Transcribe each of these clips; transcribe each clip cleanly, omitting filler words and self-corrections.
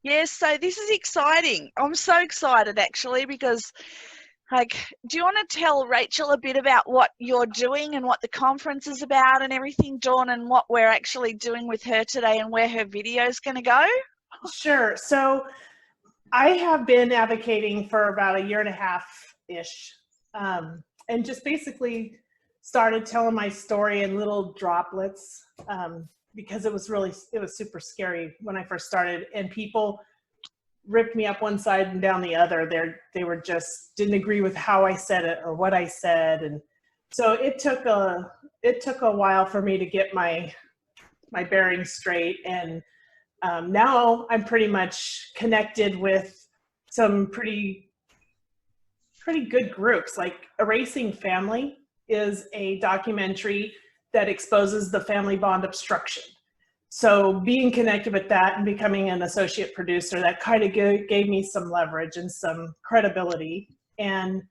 Yes, so this is exciting. I'm so excited actually because, like, do you want to tell Rachel a bit about what you're doing and what the conference is about and everything, Dawn, and what we're actually doing with her today and where her video is going to go? Sure. So I have been advocating for about a year and a half-ish, and just basically started telling my story in little droplets, because it was super scary when I first started, and people ripped me up one side and down the other. They were just didn't agree with how I said it or what I said, and so it took a while for me to get my bearings straight. And now I'm pretty much connected with some pretty good groups. Like Erasing Family is a documentary that exposes the family bond obstruction. So being connected with that and becoming an associate producer, that kind of gave me some leverage and some credibility. And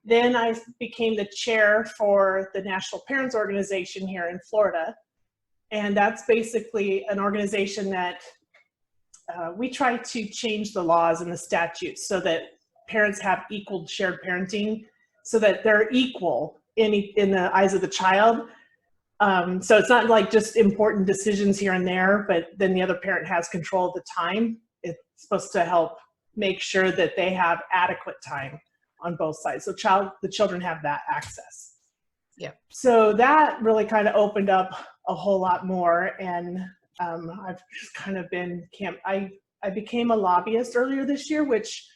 then I became the chair for the National Parents Organization here in Florida. And that's basically an organization that we try to change the laws and the statutes so that parents have equal shared parenting, so that they're equal in the eyes of the child. So it's not like just important decisions here and there, but then the other parent has control of the time. It's supposed to help make sure that they have adequate time on both sides. So the children have that access. Yeah. So that really kind of opened up a whole lot more. And I've just kind of been I became a lobbyist earlier this year, which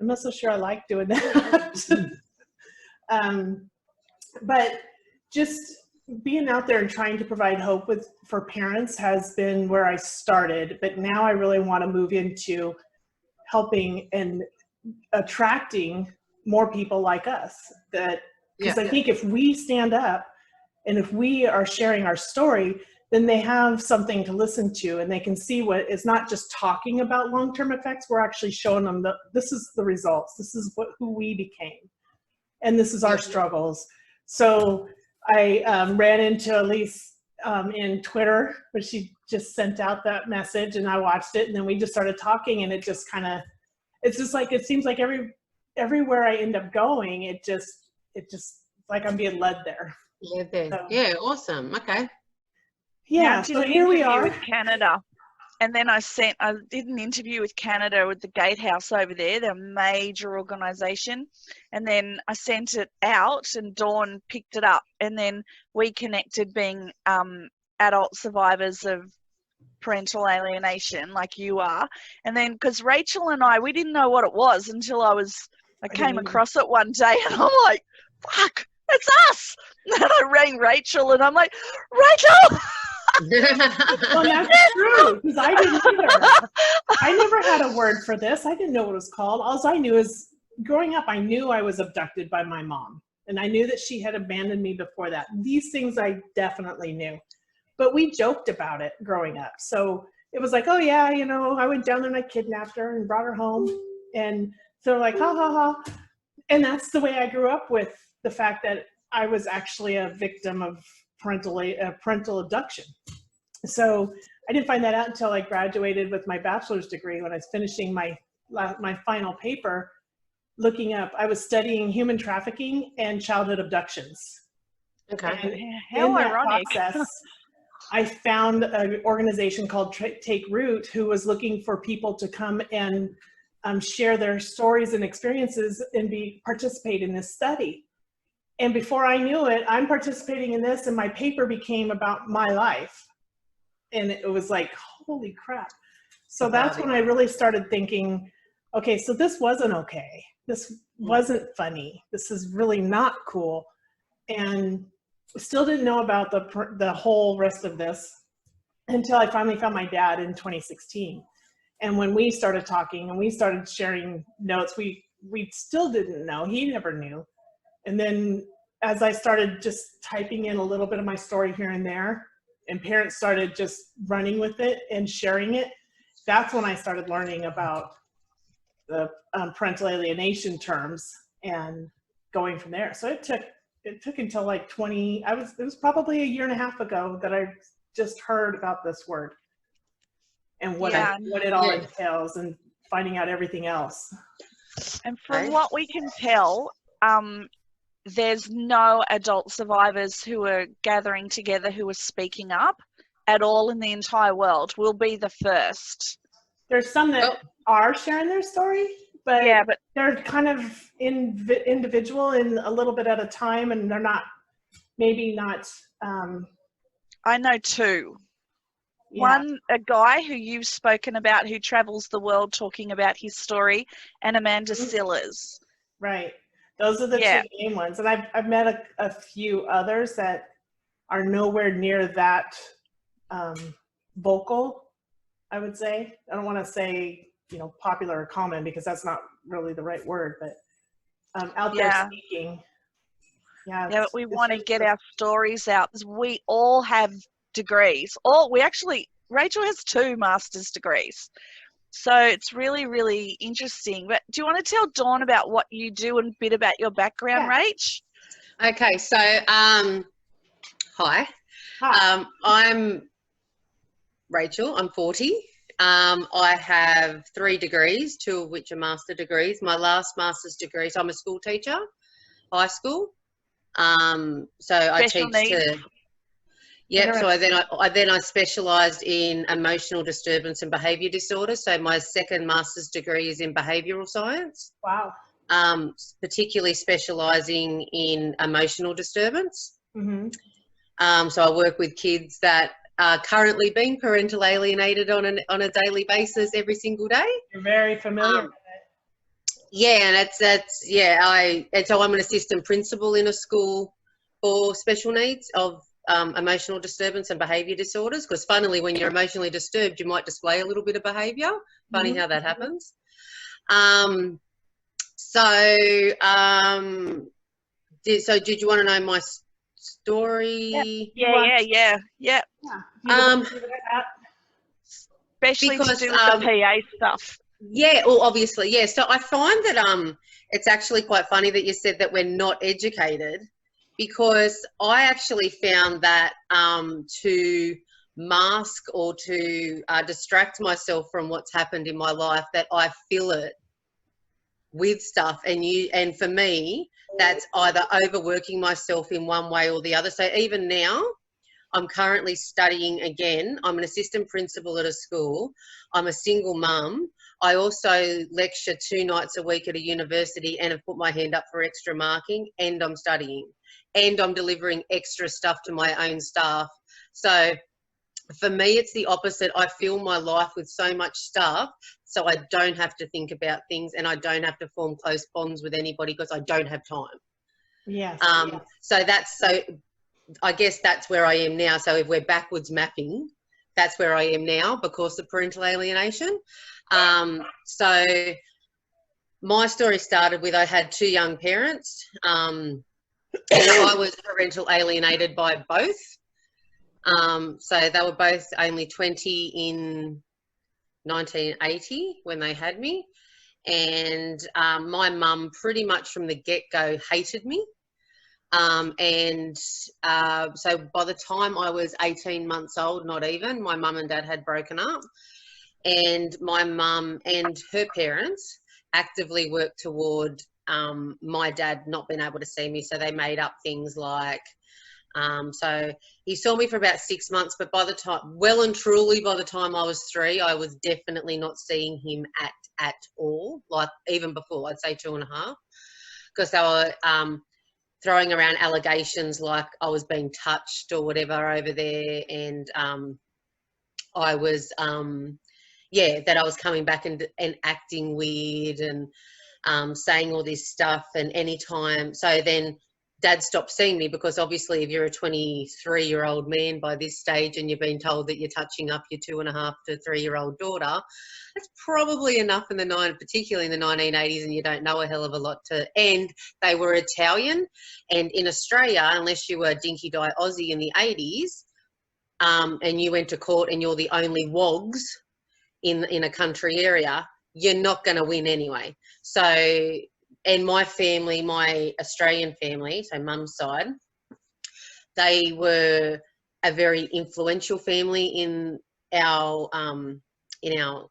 I'm not so sure I like doing that. But just being out there and trying to provide hope for parents has been where I started. But now I really want to move into helping and attracting more people like us. Because I think if we stand up and if we are sharing our story, then they have something to listen to, and they can see what it's not just talking about long-term effects. We're actually showing them that this is the results. This is who we became, and this is our struggles. So I ran into Alyse in Twitter, but she just sent out that message, and I watched it, and then we just started talking, and it just it seems like everywhere I end up going, it just like I'm being led there. So, yeah, awesome. Okay. Yeah, so here we are. With Canada. And then I did an interview with Canada with the Gatehouse over there. They're a major organisation. And then I sent it out and Dawn picked it up. And then we connected being adult survivors of parental alienation like you are. And then because Rachel and we didn't know what it was until I came across it one day and I'm like, fuck, it's us. And then I rang Rachel and I'm like, Rachel! Well, that's true, because I didn't either. I never had a word for this. I didn't know what it was called. All I knew is, growing up, I knew I was abducted by my mom. And I knew that she had abandoned me before that. These things I definitely knew. But we joked about it growing up. So it was like, oh yeah, I went down there and I kidnapped her and brought her home. And so they're like, ha ha ha. And that's the way I grew up, with the fact that I was actually a victim of parental abduction. So I didn't find that out until I graduated with my bachelor's degree, when I was finishing my final paper, I was studying human trafficking and childhood abductions. Okay. And how in ironic. that process, I found an organization called Take Root, who was looking for people to come and share their stories and experiences and participate in this study. And before I knew it, I'm participating in this, and my paper became about my life. And it was like, holy crap. So that's when I really started thinking, okay, so this wasn't okay. This wasn't funny. This is really not cool. And still didn't know about the whole rest of this until I finally found my dad in 2016. And when we started talking and we started sharing notes, we still didn't know. He never knew. And then as I started just typing in a little bit of my story here and there, and parents started just running with it and sharing it, that's when I started learning about the parental alienation terms and going from there. So it took until like it was probably a year and a half ago that I just heard about this word. and what Yeah. what it all Yeah. entails, and finding out everything else. And from Okay. what we can tell, there's no adult survivors who are gathering together who are speaking up at all in the entire world. We'll be the first. There's some that Well, are sharing their story, but Yeah, but they're kind of individual and a little bit at a time, and they're not, maybe not, I know two. yeah. One, a guy who you've spoken about who travels the world talking about his story, and Amanda Mhm. Sillers. Right. Those are the Yeah. two main ones. And I've met a few others that are nowhere near that vocal, I would say. I don't want to say, you know, popular or common, because that's not really the right word, but out there Yeah. speaking. Yeah. Yeah, but we it's want to really get cool. our stories out. We all have degrees. Rachel has 2 master's degrees. So it's really, really interesting. But do you want to tell Dawn about what you do and a bit about your background, Yeah. Rach? okay, so hi. Hi. I'm Rachel. I'm 40. I have 3 degrees, 2 of which are master degrees. My last master's degree, so I'm a school teacher, high school. So I Special teach needs. to. Yep. So I specialised in emotional disturbance and behaviour disorders. So my second master's degree is in behavioural science. Wow. Particularly specialising in emotional disturbance. Mm-hmm. So I work with kids that are currently being parental alienated on a daily basis every single day. You're very familiar with it. Yeah, and so I'm an assistant principal in a school for special needs of emotional disturbance and behaviour disorders, because funnily, when you're emotionally disturbed, you might display a little bit of behaviour. Funny Mhm. how that happens. Did you want to know my story? Yeah. Yeah. You would Um, like to leave it at that? Especially to Because do with the PA stuff. yeah, well, obviously, yeah. So I find that it's actually quite funny that you said that we're not educated, because I actually found that to mask or to distract myself from what's happened in my life, that I fill it with stuff, and for me, that's either overworking myself in one way or the other. So even now, I'm currently studying again. I'm an assistant principal at a school. I'm a single mum. I also lecture 2 nights a week at a university and have put my hand up for extra marking, and I'm studying, and I'm delivering extra stuff to my own staff. So for me, it's the opposite. I fill my life with so much stuff, so I don't have to think about things, and I don't have to form close bonds with anybody, because I don't have time. Yes. So I guess that's where I am now. So if we're backwards mapping, that's where I am now because of parental alienation. So my story started with, I had 2 young parents, and I was parental alienated by both. So they were both only 20 in 1980 when they had me. And my mum pretty much from the get-go hated me. So by the time I was 18 months old, not even, my mum and dad had broken up. And my mum and her parents actively worked toward my dad not being able to see me. So they made up things like, so he saw me for about 6 months, but by the time, well and truly by the time I was 3, I was definitely not seeing him at all, like even before, I'd say 2.5, because they were throwing around allegations like I was being touched or whatever over there, and I was, that I was coming back and acting weird and saying all this stuff, and anytime, so then Dad stopped seeing me, because obviously if you're a 23-year-old man by this stage and you've been told that you're touching up your 2.5 to 3-year-old daughter, that's probably enough particularly in the 1980s, and you don't know a hell of a lot and they were Italian, and in Australia, unless you were dinky die Aussie in the 80s, and you went to court and you're the only wogs in a country area, you're not going to win anyway. So, and my family, my Australian family, so mum's side, they were a very influential family in our in our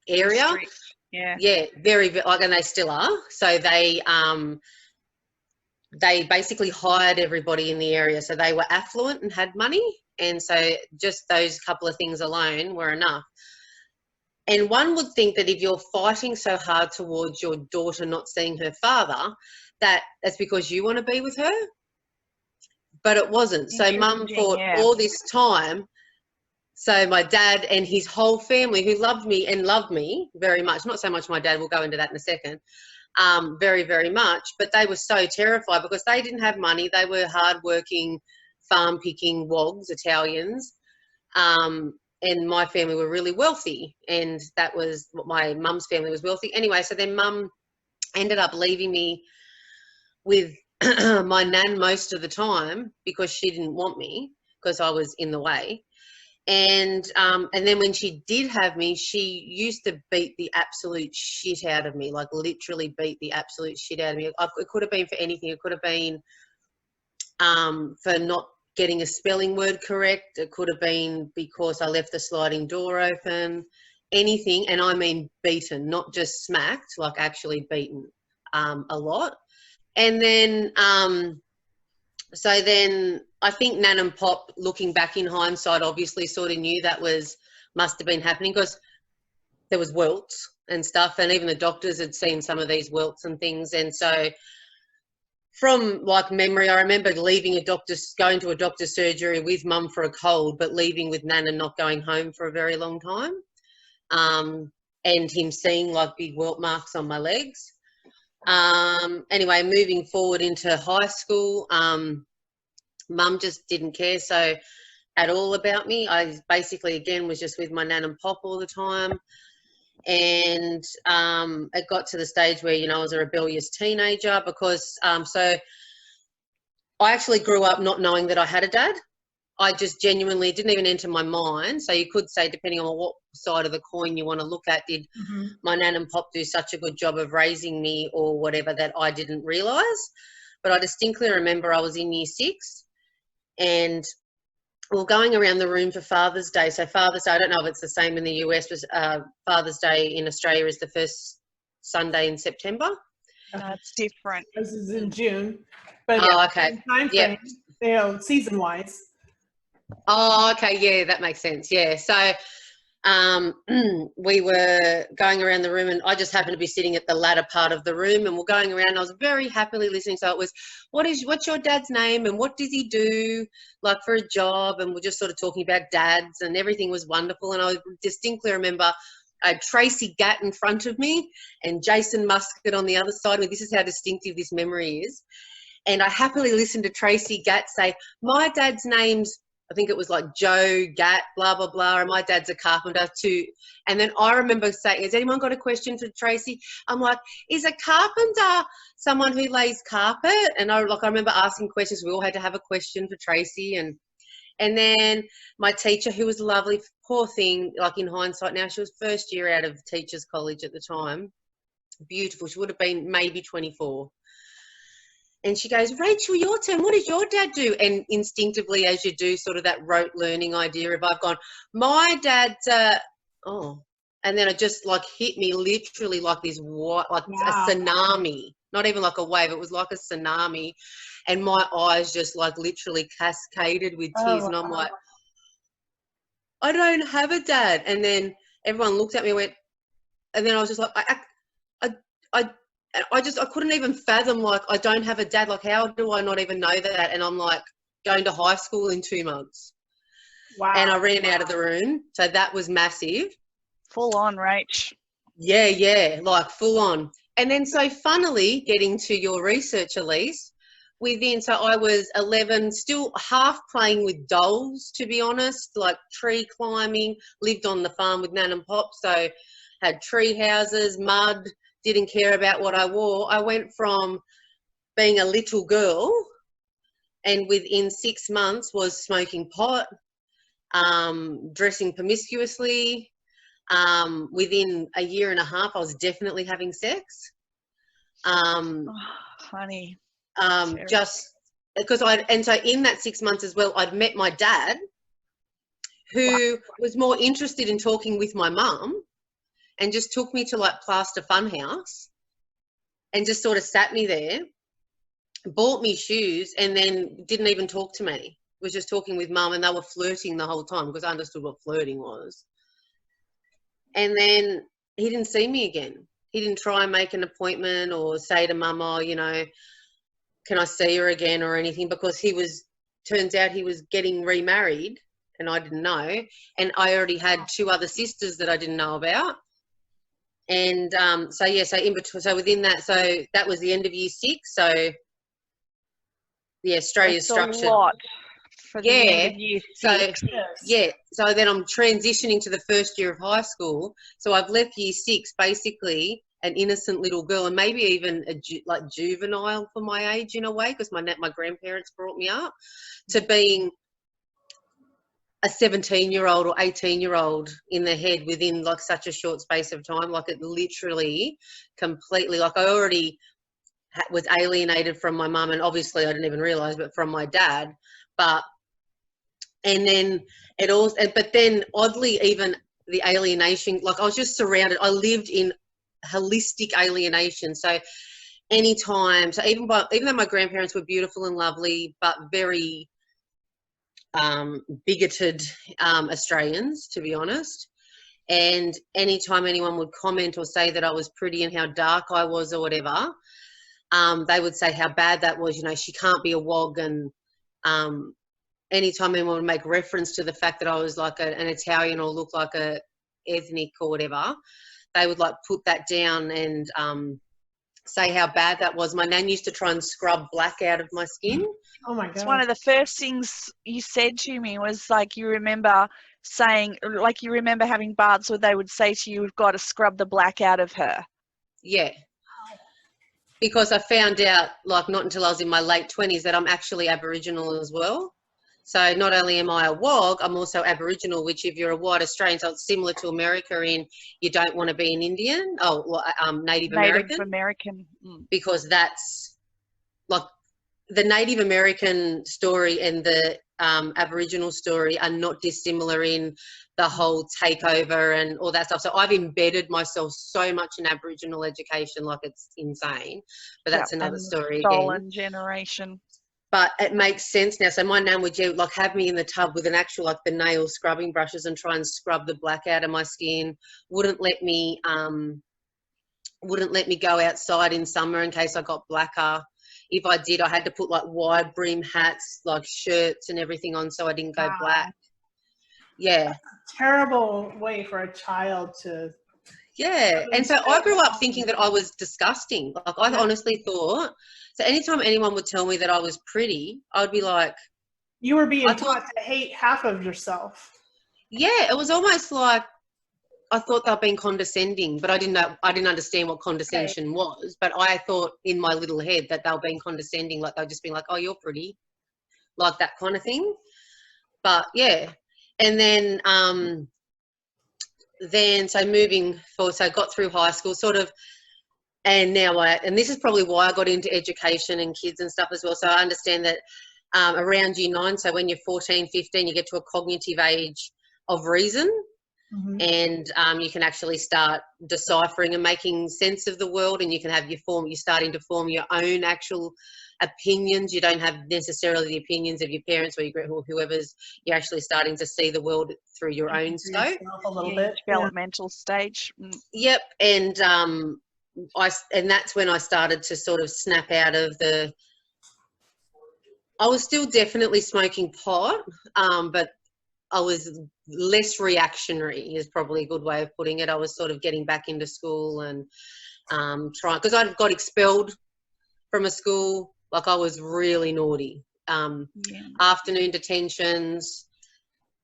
area. Street. Yeah. Yeah, very, like, and they still are. So they basically hired everybody in the area. So they were affluent and had money. And so just those couple of things alone were enough. And one would think that if you're fighting so hard towards your daughter not seeing her father, that's because you want to be with her. But it wasn't. So Mum thought all this time, so my dad and his whole family, who loved me very much, not so much my dad, we'll go into that in a second, very, very much, but they were so terrified because they didn't have money. They were hardworking, farm-picking wogs, Italians, and my family were really wealthy, and that was what my mum's family was wealthy. Anyway, so then Mum ended up leaving me with my nan most of the time because she didn't want me because I was in the way. And then when she did have me, she used to beat the absolute shit out of me, like literally beat the absolute shit out of me. It could have been for anything. It could have been for not getting a spelling word correct. It could have been because I left the sliding door open, anything. And I mean beaten, not just smacked, like actually beaten a lot. And then, so then I think Nan and Pop, looking back in hindsight, obviously sort of knew that must have been happening because there was welts and stuff, and even the doctors had seen some of these welts and things. And so from like memory, I remember going to a doctor's surgery with Mum for a cold, but leaving with Nan and not going home for a very long time. And him seeing like big welt marks on my legs. Anyway, moving forward into high school, Mum just didn't care at all about me. I basically, again, was just with my nan and pop all the time. And it got to the stage where, I was a rebellious teenager because, so I actually grew up not knowing that I had a dad. I just genuinely didn't even enter my mind. So you could say, depending on what side of the coin you want to look at, did my nan and pop do such a good job of raising me or whatever that I didn't realise? But I distinctly remember I was in year 6 and we were going around the room for Father's Day. So Father's Day, I don't know if it's the same in the US, but Father's Day in Australia is the first Sunday in September. It's different. This is in June. But okay. Time frame, season-wise. Oh, okay. Yeah, that makes sense. Yeah. So we were going around the room and I just happened to be sitting at the latter part of the room and we're going around and I was very happily listening. So it was, what's your dad's name and what does he do like for a job? And we're just sort of talking about dads and everything was wonderful. And I distinctly remember I had Tracy Gatt in front of me and Jason Muscat on the other side of me. This is how distinctive this memory is. And I happily listened to Tracy Gatt say, my dad's name's, I think it was like Joe Gatt, blah, blah, blah, and my dad's a carpenter too. And then I remember saying, has anyone got a question for Tracy? I'm like, is a carpenter someone who lays carpet? And I remember asking questions. We all had to have a question for Tracy. And then my teacher, who was lovely, poor thing, like in hindsight now, she was first year out of teachers college at the time. Beautiful. She would have been maybe 24. And she goes, Rachel, your turn. What does your dad do? And instinctively, as you do, sort of that rote learning idea of I've gone, my dad's and then it just like hit me literally like this, like a tsunami, not even like a wave. It was like a tsunami. And my eyes just like literally cascaded with tears. And I'm like, I don't have a dad. And then everyone looked at me and went, and then I was just like, I couldn't even fathom, like, I don't have a dad. Like, how do I not even know that? And I'm like going to high school in 2 months. Wow. And I ran out of the room. So that was massive. Full on, Rach. Yeah, like full on. And then so funnily, getting to your research, Alyse, so I was 11, still half playing with dolls, to be honest, like tree climbing, lived on the farm with Nan and Pop. So had tree houses, mud, didn't care about what I wore. I went from being a little girl and within 6 months was smoking pot, dressing promiscuously. Within a year and a half, I was definitely having sex. Honey. Just because so in that 6 months as well, I'd met my dad, who was more interested in talking with my mum and just took me to like Plaster Funhouse and just sort of sat me there, bought me shoes, and then didn't even talk to me. Was just talking with mum, and they were flirting the whole time because I understood what flirting was. And then he didn't see me again. He didn't try and make an appointment or say to mum, oh, you know, can I see her again or anything, because turns out he was getting remarried and I didn't know. And I already had 2 other sisters that I didn't know about. And so in between, so within that, so that was the end of year 6. So yeah, Australia's structured. A lot for the end of year 6. So then I'm transitioning to the first year of high school. So I've left year 6 basically an innocent little girl, and maybe even like juvenile for my age in a way, because my grandparents brought me up, to being a 17-year-old or 18-year-old in the head within like such a short space of time. Like it literally completely, like I already was alienated from my mum, and obviously I didn't even realise, but from my dad. But then oddly, even the alienation, like I was just surrounded. I lived in holistic alienation. So anytime, so even though my grandparents were beautiful and lovely, but very bigoted Australians, to be honest. And anytime anyone would comment or say that I was pretty and how dark I was or whatever, they would say how bad that was. You know, she can't be a wog. And anytime anyone would make reference to the fact that I was like an Italian or looked like a ethnic or whatever, they would like put that down and say how bad that was. My nan used to try and scrub black out of my skin. Oh my God. It's one of the first things you said to me was like, you remember saying, like you remember having baths where they would say to you, we've got to scrub the black out of her. Yeah. Because I found out, like not until I was in my late 20s, that I'm actually Aboriginal as well. So not only am I a WOG, I'm also Aboriginal, which if you're a white Australian, so it's similar to America in you don't want to be an Indian, Native American. Because that's like the Native American story and the Aboriginal story are not dissimilar in the whole takeover and all that stuff. So I've embedded myself so much in Aboriginal education, like it's insane. But that's another story again. Stolen generation. But it makes sense now. So my nan would like have me in the tub with an actual like the nail scrubbing brushes and try and scrub the black out of my skin. Wouldn't let me go outside in summer in case I got blacker. If I did, I had to put like wide brim hats, like shirts and everything on so I didn't go black. Yeah. That's a terrible way for a child to. Yeah. And so I grew up thinking that I was disgusting. Like I honestly thought. So anytime anyone would tell me that I was pretty, I would be like. You were being taught to hate half of yourself. Yeah. It was almost like I thought they were being condescending, but I didn't understand what condescension was. But I thought in my little head that they were being condescending, like they were just being like, oh, you're pretty, like that kind of thing. But yeah. And then so moving forward, so I got through high school sort of, and now and this is probably why I got into education and kids and stuff as well. So I understand that around year 9, so when you're 14, 15, you get to a cognitive age of reason. Mm-hmm. And you can actually start deciphering and making sense of the world, and you can have you're starting to form your own actual opinions. You don't have necessarily the opinions of your parents or whoever's. You're actually starting to see the world through your own scope. A little bit. Developmental stage. Yep. And and that's when I started to sort of snap out of I was still definitely smoking pot, but I was less reactionary is probably a good way of putting it. I was sort of getting back into school and trying, because I got expelled from a school. Like I was really naughty. Afternoon detentions,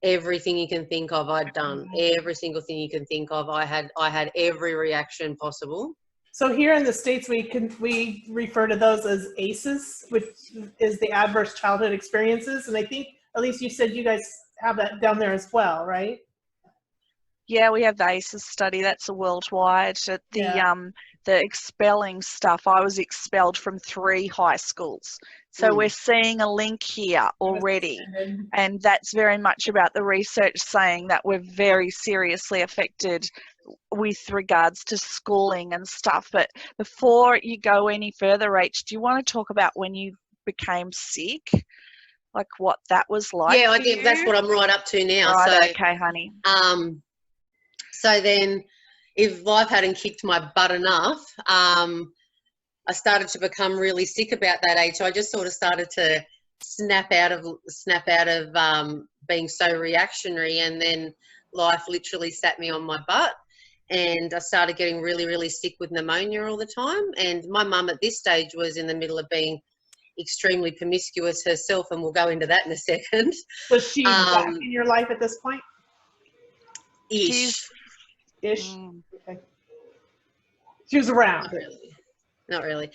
everything you can think of I'd done. Every single thing you can think of, I had every reaction possible. So here in the States, we refer to those as ACEs, which is the adverse childhood experiences. And I think, Alyse, you said you guys have that down there as well, right? Yeah, we have the ACEs study. That's a worldwide. The expelling stuff. I was expelled from 3 high schools. So we're seeing a link here already. And that's very much about the research saying that we're very seriously affected with regards to schooling and stuff. But before you go any further, Rach, do you want to talk about when you became sick? Like what that was like? Yeah, I for think you? that's what I'm right up to now. Right, So, okay, honey. So then, if life hadn't kicked my butt enough, I started to become really sick about that age. So I just sort of started to snap out of being so reactionary, and then life literally sat me on my butt, and I started getting really, really sick with pneumonia all the time. And my mum at this stage was in the middle of being extremely promiscuous herself, and we'll go into that in a second. Was she back in your life at this point? Ish. Okay. She was around. Not really.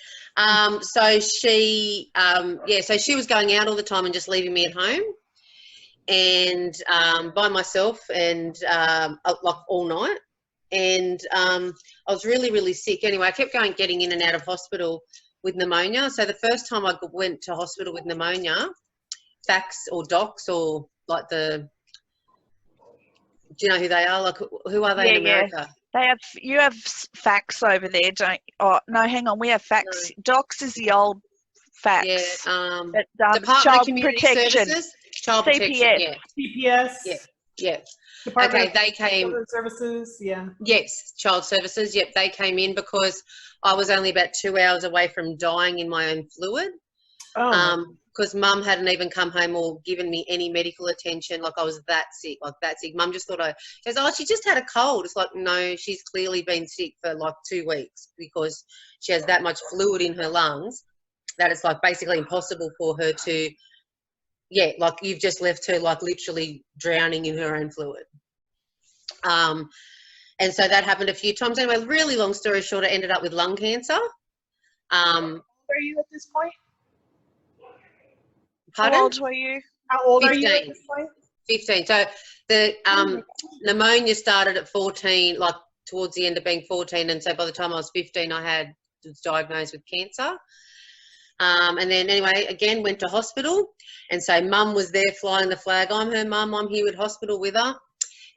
So she, so she was going out all the time and just leaving me at home, and by myself, and like all night. And I was really, really sick. Anyway, I kept getting in and out of hospital with pneumonia. So the first time I went to hospital with pneumonia, fax or docs or like do you know who they are? Like who are they in America? Yeah. You have fax over there, don't? Oh no, hang on. We have fax. No. Docs is the old fax. Yeah. Department Child of Community Protection. Services. Child CPS. Protection. Yeah. CPS. Yeah. Department of they came. Children's Services. Yeah. Yes, Child Services. Yep, they came in because I was only about 2 hours away from dying in my own fluid. Because Mum hadn't even come home or given me any medical attention. Like I was that sick, Mum just thought she goes, oh, she just had a cold. It's like, no, she's clearly been sick for like 2 weeks because she has that much fluid in her lungs that it's like basically impossible for her to, like you've just left her like literally drowning in her own fluid. And so that happened a few times. Anyway, really long story short, I ended up with lung cancer. How old are you at this point? Pardon? How old were you? How old 15. are you at this point? 15. So the pneumonia started at 14, like towards the end of being 14. And so by the time I was 15, I was diagnosed with cancer. And then anyway, again, went to hospital. And so Mum was there flying the flag. I'm her mum. I'm here at hospital with her.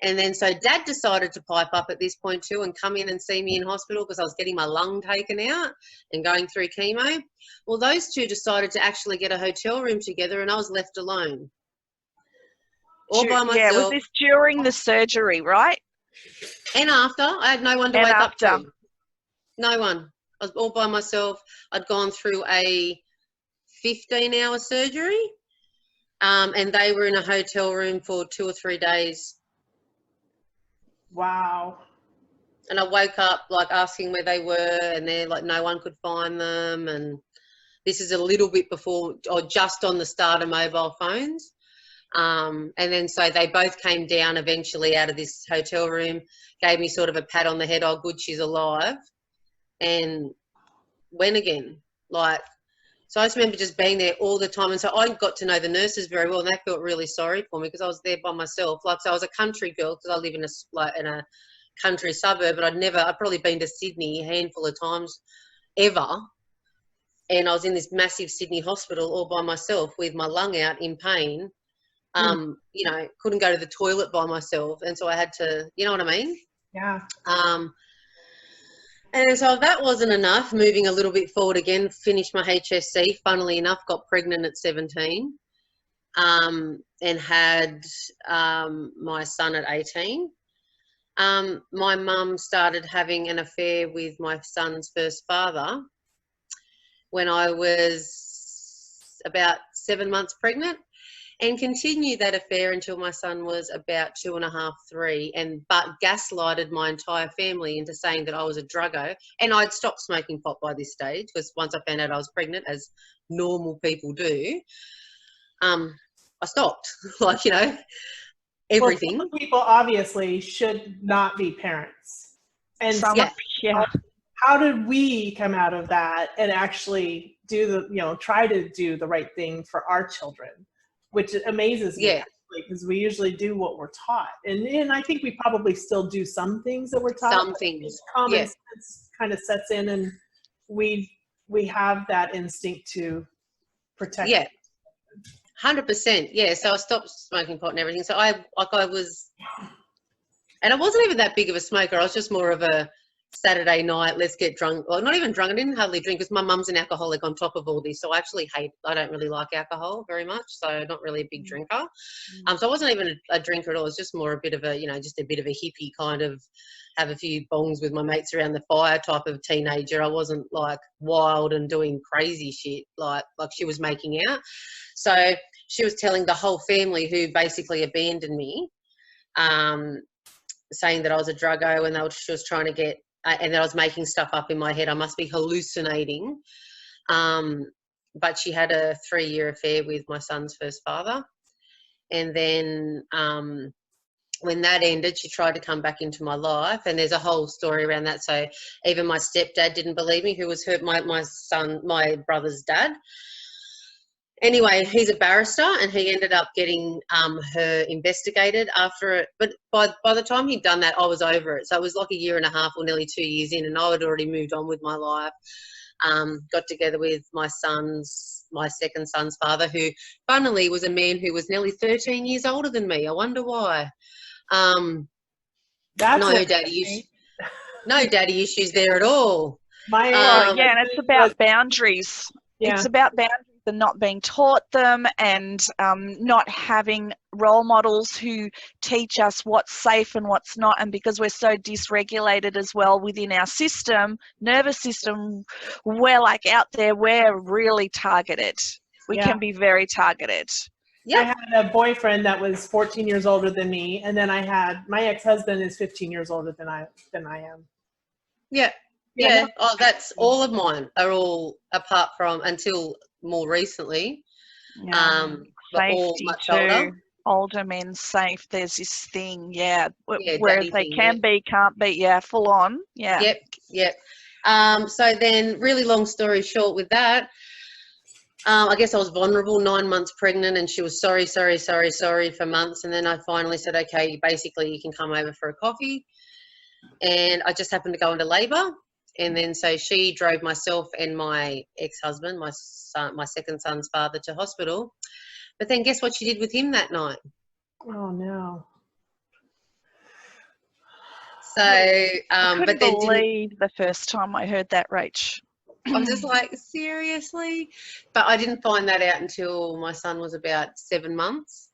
And then so Dad decided to pipe up at this point too and come in and see me in hospital because I was getting my lung taken out and going through chemo. Well, those two decided to actually get a hotel room together and I was left alone. All by myself. Yeah, was this during the surgery, right? And after. I had no one to wake up to. No one. I was all by myself. I'd gone through a 15-hour surgery and they were in a hotel room for 2 or 3 days. Wow. And I woke up like asking where they were and they're like no one could find them, and this is a little bit before or just on the start of mobile phones. And then so they both came down eventually out of this hotel room, gave me sort of a pat on the head, oh good, she's alive, and went again. Like, so I just remember just being there all the time. And so I got to know the nurses very well and they felt really sorry for me because I was there by myself. Like, so I was a country girl because I live in a country suburb, but I'd probably been to Sydney a handful of times ever. And I was in this massive Sydney hospital all by myself with my lung out in pain. You know, couldn't go to the toilet by myself. And so I had to, you know what I mean? Yeah. And so that wasn't enough, moving a little bit forward again, finished my HSC, funnily enough, got pregnant at 17 and had my son at 18. My mum started having an affair with my son's first father when I was about 7 months pregnant, and continued that affair until my son was about 2.5, 3, but gaslighted my entire family into saying that I was a druggo. And I'd stopped smoking pot by this stage because once I found out I was pregnant, as normal people do, I stopped. Like, you know, everything. Well, people obviously should not be parents. And how did we come out of that and actually do try to do the right thing for our children? Which amazes me. because we usually do what we're taught, and I think we probably still do some things that we're taught. Some things, common sense kind of sets in, and we have that instinct to protect. Yeah, 100%. Yeah, so I stopped smoking pot and everything. So I wasn't even that big of a smoker. I was just more of a Saturday night, let's get drunk. Well, not even drunk. I didn't hardly drink because my mum's an alcoholic on top of all this. So I don't really like alcohol very much. So not really a big drinker. So I wasn't even a drinker at all. It was just more a bit of a, just a bit of a hippie kind of have a few bongs with my mates around the fire type of teenager. I wasn't like wild and doing crazy shit like she was making out. So she was telling the whole family who basically abandoned me, saying that I was a druggo and she was trying to get, and that I was making stuff up in my head. I must be hallucinating. But she had a 3-year affair with my son's first father. And then when that ended, she tried to come back into my life. And there's a whole story around that. So even my stepdad didn't believe me, who was my brother's dad. Anyway, he's a barrister, and he ended up getting her investigated after it. But by the time he'd done that, I was over it. So it was like 1.5 years or nearly 2 years in, and I had already moved on with my life. Got together with my second son's father, who funnily was a man who was nearly 13 years older than me. I wonder why. That's no daddy issues there at all. And it's about boundaries. Yeah. It's about boundaries and not being taught them, and not having role models who teach us what's safe and what's not. And because we're so dysregulated as well within our nervous system, we're like out there, we're really targeted. We can be very targeted. I had a boyfriend that was 14 years older than me, and then I had my ex-husband is 15 years older than I am. Yeah. Yeah. Oh, that's all of mine are all apart from until more recently. But all much older men safe. There's this thing, whereas they can't be, full on. Yeah. Yep. So then, really long story short with that, I guess I was vulnerable, 9 months pregnant, and she was sorry for months. And then I finally said, okay, basically you can come over for a coffee. And I just happened to go into labour. And then so she drove myself and my ex-husband, my second son's father, to hospital. But then guess what she did with him that night? Oh, no. So, I couldn't believe the first time I heard that, Rach. I'm just like, seriously? But I didn't find that out until my son was about 7 months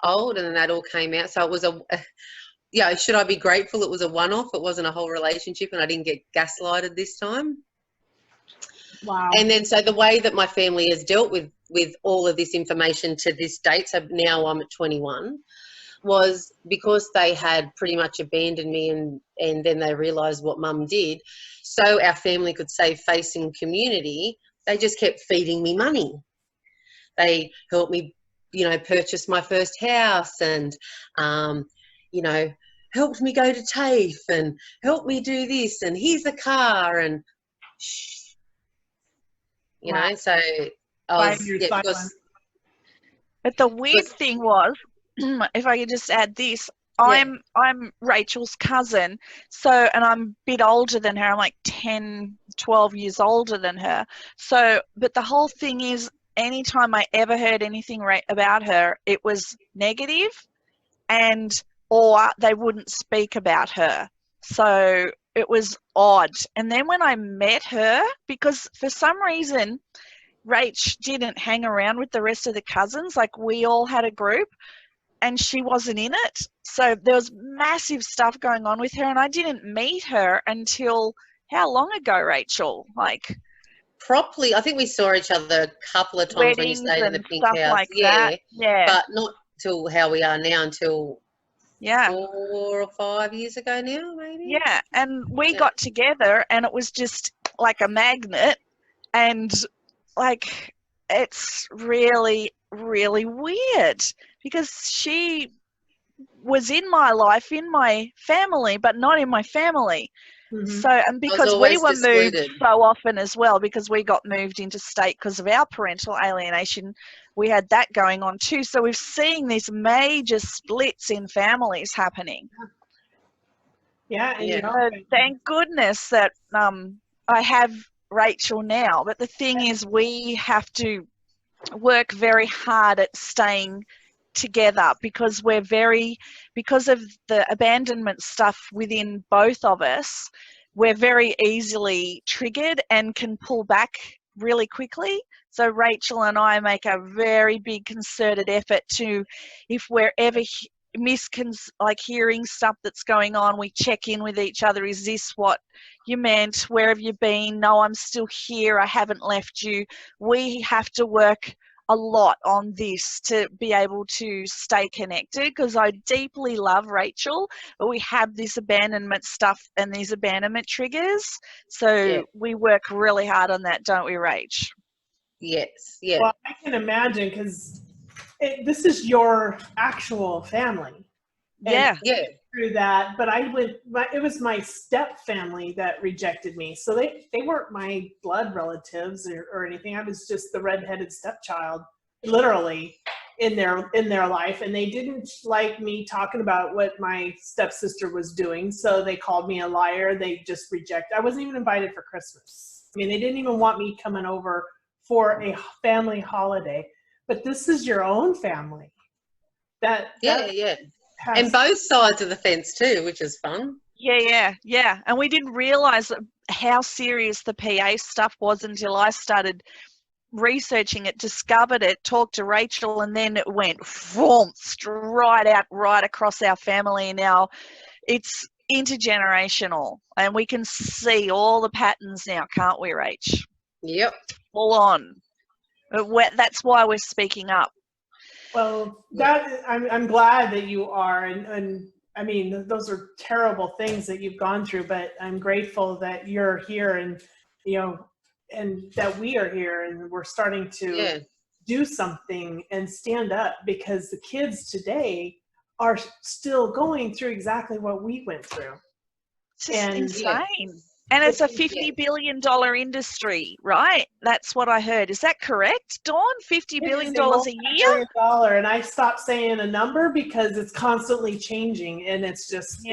old, and then that all came out. So it was should I be grateful it was a one-off? It wasn't a whole relationship, and I didn't get gaslighted this time. Wow. And then so the way that my family has dealt with all of this information to this date, so now I'm at 21, was because they had pretty much abandoned me, and then they realised what mum did. So our family could save face in community. They just kept feeding me money. They helped me, purchase my first house, and, helped me go to TAFE, and helped me do this, and here's a car, and so I was, but the weird thing was, if I could just add this, I'm Rachel's cousin, and I'm a bit older than her. I'm like 10, 12 years older than her. So, but the whole thing is, anytime I ever heard anything about her, it was negative, or they wouldn't speak about her. So it was odd. And then when I met her, because for some reason, Rach didn't hang around with the rest of the cousins, like we all had a group, and she wasn't in it. So there was massive stuff going on with her, and I didn't meet her until how long ago, Rachel? Like properly, I think we saw each other a couple of times when you stayed in the Pink House. Like that. Yeah. But not till how we are now, until 4 or 5 years ago now, maybe. Yeah, and we got together, and it was just like a magnet, and like it's really, really weird because she was in my life, in my family, but not in my family. Mm-hmm. So, and because we were moved so often as well, because we got moved into state because of our parental alienation, we had that going on too. So we've seen these major splits in families happening. Yeah, and Yeah. Thank goodness that I have Rachel now. But the thing is, we have to work very hard at staying together because because of the abandonment stuff within both of us, we're very easily triggered and can pull back really quickly. So Rachel and I make a very big concerted effort to, if we're ever like hearing stuff that's going on, we check in with each other. Is this what you meant? Where have you been? No, I'm still here. I haven't left you. We have to work a lot on this to be able to stay connected, because I deeply love Rachel, but we have this abandonment stuff and these abandonment triggers. So we work really hard on that, don't we, Rach? Yes. Yeah. Well, I can imagine, because this is your actual family. Yeah. Yeah. Through that, but it was my step family that rejected me. So they weren't my blood relatives or anything. I was just the redheaded stepchild, literally, in their life. And they didn't like me talking about what my stepsister was doing. So they called me a liar. They just rejected. I wasn't even invited for Christmas. I mean, they didn't even want me coming over for a family holiday. But this is your own family. Yeah. And both sides of the fence too, which is fun. Yeah. And we didn't realise how serious the PA stuff was until I started researching it, discovered it, talked to Rachel, and then it went right across our family. And now it's intergenerational, and we can see all the patterns now, can't we, Rach? Yep. Full on. That's why we're speaking up. Well, I'm glad that you are, and I mean, those are terrible things that you've gone through, but I'm grateful that you're here, and and that we are here, and we're starting to do something and stand up, because the kids today are still going through exactly what we went through. It's just insane. And it's a $50 billion industry, right? That's what I heard. Is that correct, Dawn? $50 billion a year? And I stopped saying a number because it's constantly changing, and it's just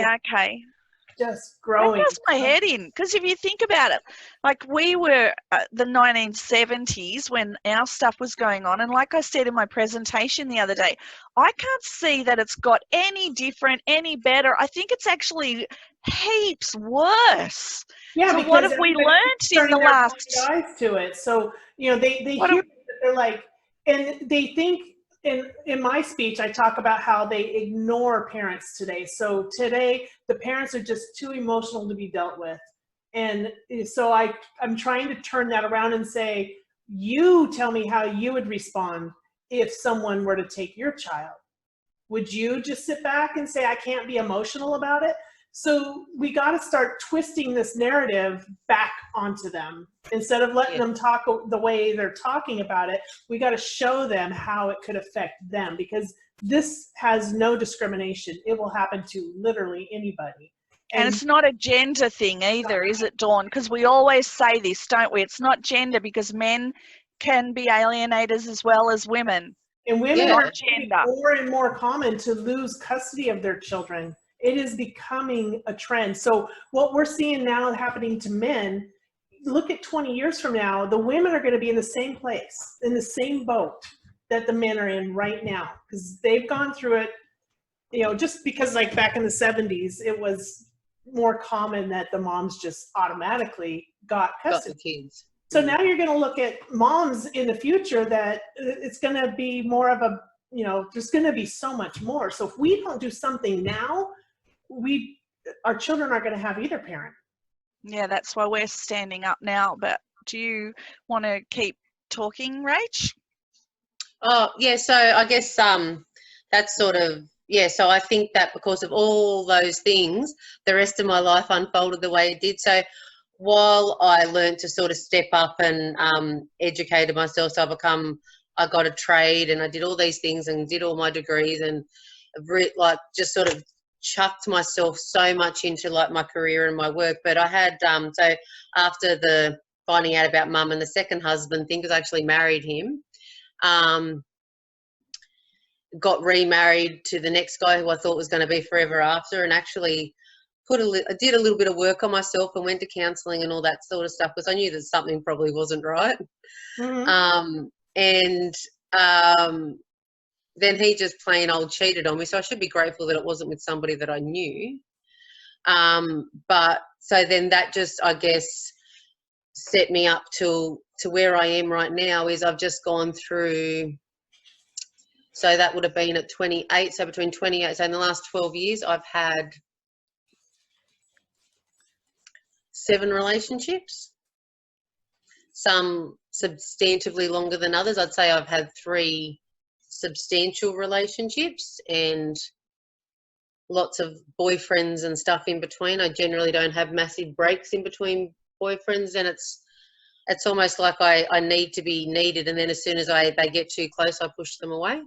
just growing. That does my head in, because if you think about it, like we were the 1970s when our stuff was going on, and like I said in my presentation the other day, I can't see that it's got any different, any better. I think it's actually heaps worse. Yeah, so what have we learned in the last eyes to it? So they hear it, they're like, and they think. In my speech, I talk about how they ignore parents today. So today, the parents are just too emotional to be dealt with. And so I'm trying to turn that around and say, you tell me how you would respond if someone were to take your child. Would you just sit back and say, I can't be emotional about it? So we got to start twisting this narrative back onto them. Instead of letting them talk the way they're talking about it, we got to show them how it could affect them, because this has no discrimination. It will happen to literally anybody. And it's not a gender thing either, is it, Dawn? Because we always say this, don't we? It's not gender, because men can be alienators as well as women. And women are more and more common to lose custody of their children. It is becoming a trend. So what we're seeing now happening to men, look at 20 years from now, the women are going to be in the same place, in the same boat that the men are in right now, because they've gone through it, just because like back in the 70s, it was more common that the moms just automatically got custody. Got the kids. So now you're going to look at moms in the future that it's going to be more of a, there's going to be so much more. So if we don't do something now, our children aren't going to have either parent. Yeah, that's why we're standing up now. But do you want to keep talking, Rach? Oh, yeah. So I guess that's sort of, so I think that because of all those things, the rest of my life unfolded the way it did. So while I learned to sort of step up and educated myself, so I got a trade, and I did all these things and did all my degrees, and just sort of chucked myself so much into like my career and my work. But I had so after the finding out about mum and the second husband thing, because I actually married him, got remarried to the next guy who I thought was going to be forever after, and actually I did a little bit of work on myself and went to counselling and all that sort of stuff because I knew that something probably wasn't right. Mm-hmm. Then he just plain old cheated on me, so I should be grateful that it wasn't with somebody that I knew. But so then that just, I guess, set me up to where I am right now. Is I've just gone through, so that would have been at 28, so between 28, so in the last 12 years I've had 7 relationships, some substantively longer than others. I'd say I've had 3 substantial relationships and lots of boyfriends and stuff in between. I generally don't have massive breaks in between boyfriends, and it's almost like I need to be needed, and then as soon as they get too close, I push them away,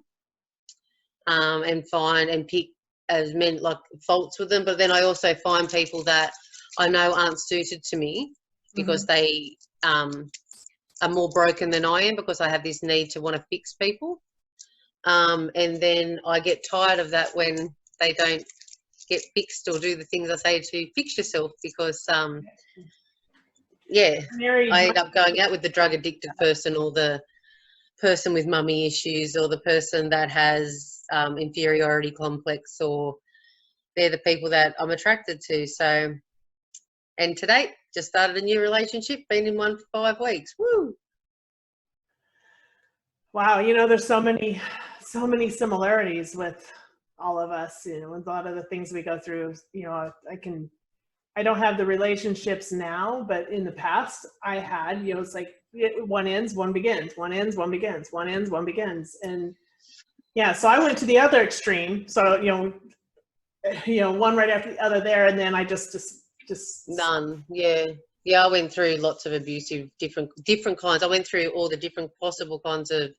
and find and pick as many like faults with them. But then I also find people that I know aren't suited to me because they are more broken than I am, because I have this need to want to fix people. And then I get tired of that when they don't get fixed or do the things I say to fix yourself, because I end up going out with the drug addicted person, or the person with mummy issues, or the person that has inferiority complex, or they're the people that I'm attracted to. So, and to date, just started a new relationship, been in one for 5 weeks. Woo! Wow, there's so many similarities with all of us, with a lot of the things we go through. I don't have the relationships now, but in the past I had, it's like one ends, one begins, one ends, one begins, one ends, one begins. And so I went to the other extreme. So, one right after the other there. And then I just none. Yeah. I went through lots of abusive, different kinds. I went through all the different possible kinds of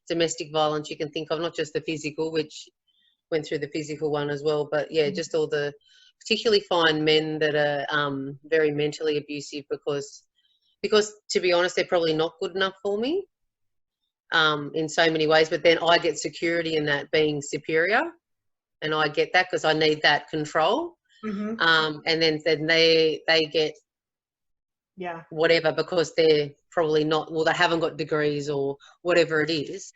domestic violence you can think of, not just the physical, which went through the physical one as well, but just all the, particularly find men that are very mentally abusive, because to be honest, they're probably not good enough for me in so many ways, but then I get security in that, being superior, and I get that because I need that control. And then they get whatever, because they're probably not, well, they haven't got degrees or whatever it is.